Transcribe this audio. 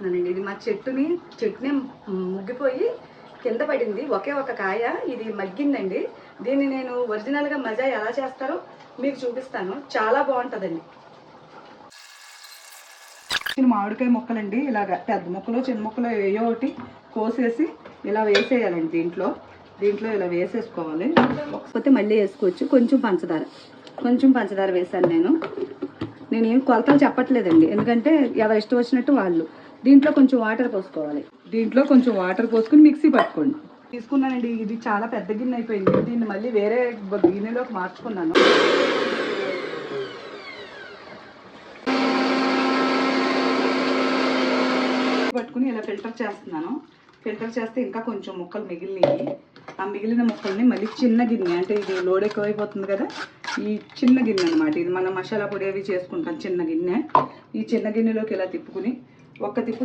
చేస్తున్నానండి. ఇది మా చెట్టుని ముగ్గిపోయి కింద పడింది. ఒకే ఒక కాయ ఇది మగ్గిందండి. దీన్ని నేను ఒరిజినల్గా మజా ఎలా చేస్తారో మీకు చూపిస్తాను. చాలా బాగుంటుందండి. మామిడికాయ ముక్కలండి, ఇలాగ పెద్ద ముక్కలు చిన్న ముక్కలు ఏయో ఒకటి కోసేసి ఇలా వేసేయాలండి. దీంట్లో ఇలా వేసేసుకోవాలి. కాకపోతే మళ్ళీ వేసుకోవచ్చు. కొంచెం పంచదార వేసాను నేనేం కొలతలు చెప్పట్లేదండి, ఎందుకంటే ఎవరు ఇష్టం వచ్చినట్టు వాళ్ళు. దీంట్లో కొంచెం వాటర్ పోసుకొని మిక్సీ పట్టుకోండి. తీసుకున్నానండి. ఇది చాలా పెద్ద గిన్నె అయిపోయింది. దీన్ని మళ్ళీ వేరే గిన్నెలోకి మార్చుకున్నాను. పట్టుకుని ఇలా ఫిల్టర్ చేస్తున్నాను. ఫిల్టర్ చేస్తే ఇంకా కొంచెం ముక్కలు మిగిలినవి. ఆ మిగిలిన ముక్కల్ని మళ్ళీ చిన్న గిన్నె, అంటే ఇది లోడ్ ఎక్కువైపోతుంది కదా, ఈ చిన్న గిన్నె అనమాట. ఇది మనం మసాలా పొడి అవి చేసుకుంటాం చిన్న గిన్నె. ఈ చిన్న గిన్నెలోకి ఇలా తిప్పుకుని ఒక్క తిప్పు